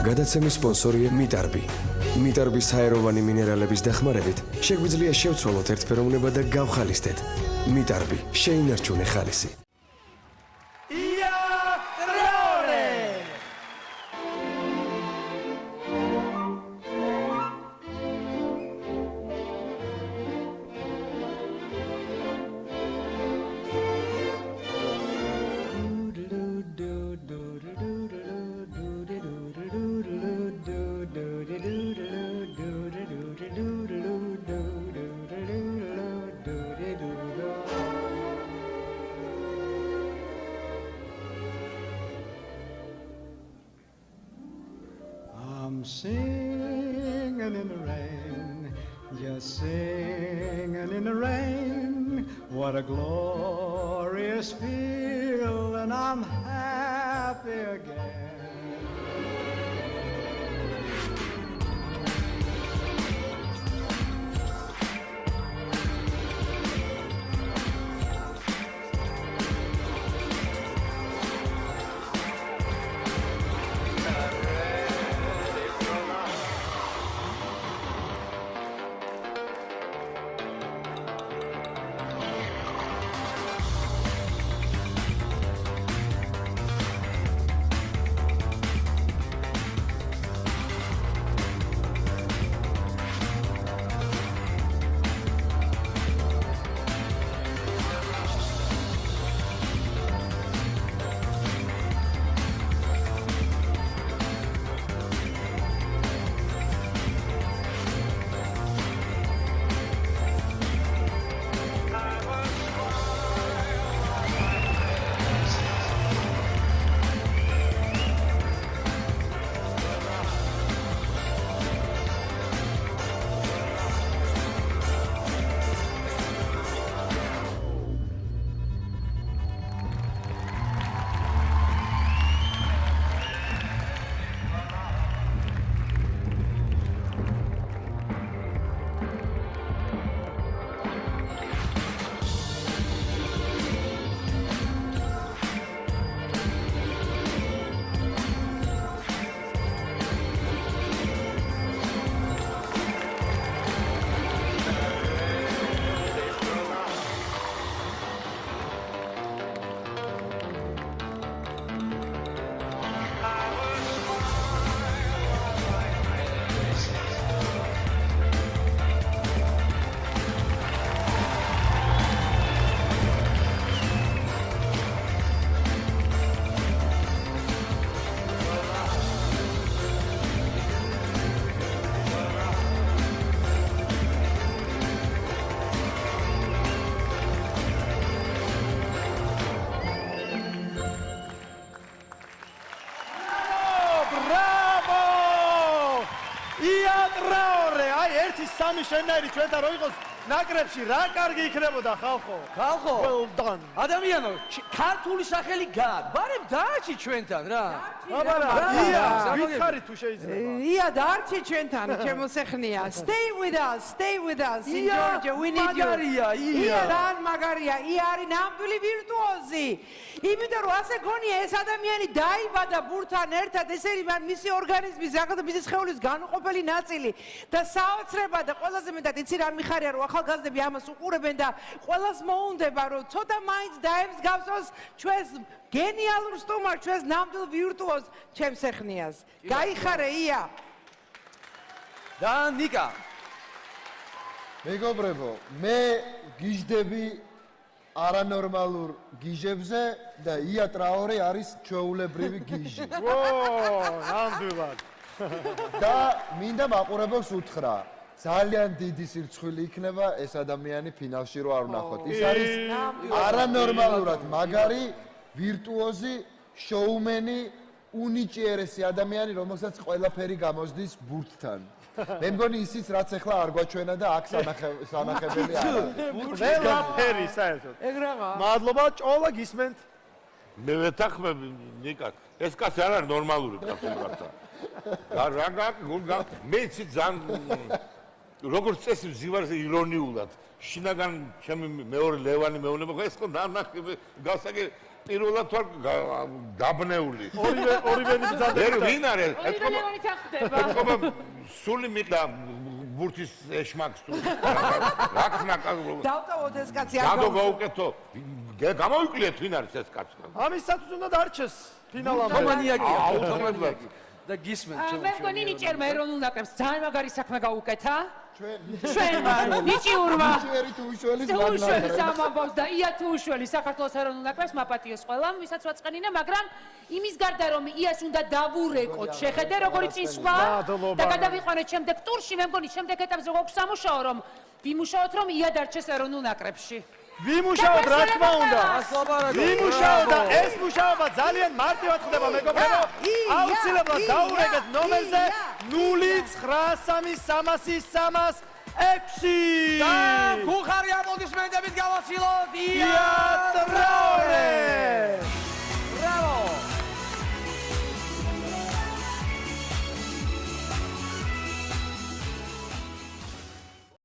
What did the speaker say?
გადაცემის სპონსორია მიტარბი. მიტარბის საეროვანი მინერალების დახმარებით შეგვიძლია შევცვალოთ ერთფეროვნება და გავხალისდეთ. მიტარბი შეინარჩუნე ხალისი. I'm singing in the rain, just singing in the rain. What a glorious feel, and I'm happy again. სამი შენაირი ჩვენთან რო იყოს ნაკრებში რა კარგი იქნებოდა ხალხო. ხალხო. Well done. ადამიანო, ქართული სახელი გააქვს. ბარემ დაარჩი ჩვენთან რა. აბარა, ია, ვითხარი თუ შეიძლება. ია, დაარჩი ჩვენთან, ჩემო სეხნია. Stay with us in Georgia. We need you. მაგარია, ია, რან მაგარია. ია არის ნამდვილი ვირტუოზი. იმიტომ რომ ასე გონია ეს ადამიანი დაიბადა ბურთთან ერთად, ესე არის მისი ორგანიზმის, რაღაცა მისი სხეულის განუყოფელი ნაწილი და საოცრება და ყველაზე მეტად იცი რა მიხარია რომ ახალგაზრდები ამას უყურებენ და ყველას მოუნდება რომ ცოტა მაინც დაემსგავსოს ჩვენს გენიალურ სტუმარს, ჩვენს ნამდვილ ვირტუოზ ჩემს სეხნიას. გაიხარე ია. და ნიკა. მეგობრებო, მე გიждები არანორმალურ გიჟებზე და ია ტრაორე არის ჩვეულებრივი გიჟი. ო, ნამდვილად. და მინდა მაყურებელს უთხრა, ძალიან დიდი სირცხვილი იქნება ეს ადამიანი ფინალში რო არ ვნახოთ. ის არის არანორმალურად მაგარი, ვირტუოზი, შოუმენი, უნიჭიერესი ადამიანი, რომელსაც ყველაფერი გამოსდის ბურთთან. მე მგონი ისიც რაც ახლა არ გვაჩვენა და აქ სანახებელი არა. ყველაფერი საერთოდ. ეგ რაღა. მადლობა, ჭოლა გისმენთ. მე ვეთანხმები ნიკა, ეს კაცი არ არის ნორმალური კაცი რაღაცა. რა მე იცი ძალიან როგორც წესი ვზივარზე ირონიულად. შინაგან ჩემი მეორე ლევანი მეუბნება, ეს ხო ნანახი გასაგე პირველად ვარ დაბნეული. ორივენი ვერ ბრძანდება. ვინ არის? ორივე ლევანი თანხდება. ეთქობა სული მიყდა ბურთის ეშმაკს თუ რა ქნა დავტოვოთ ეს კაცი არ დადო გაუშვება. გაუკეთო გამოვიკვლიეთ ვინ არის ეს კაცი ამისათვის უნდა დარჩეს ფინალამდე. თომანიაკია აუცილებლად და გისმენთ მე მგონი ნიჭერმა ეროვნულ ნაკრებს ძალიან მაგარი საქმე გაუკეთა. ჩვენ ჩვენმა ნიჭიურმა ნიჭიერი თუ უშველის უშველის მაგნატრა ამბავს და ია თუ უშველი საქართველოს ეროვნულ ნაკრებს მაპატიოს ყველამ, ვისაც ვაწყენინა, მაგრამ იმის გარდა რომ იას უნდა დავურეკოთ, შეხედე როგორი წინსვლა და გადავიყვანეთ შემდეგ ტურში, მე მგონი შემდეგ ეტაპზე გვაქვს სამუშაო რომ ვიმუშაოთ რომ ია დარჩეს ეროვნულ ნაკრებში. ვიმუშაოთ რა თქმა უნდა. ასლაბარაკო ვიმუშაოთ და ეს მუშაობა ძალიან მარტივად ხდება მეგობრებო. აუცილებლად დაურეკეთ ნომერზე 093030306. და ხუხარი აპლოდისმენტებით გავაცილოთ ია ტრაორე.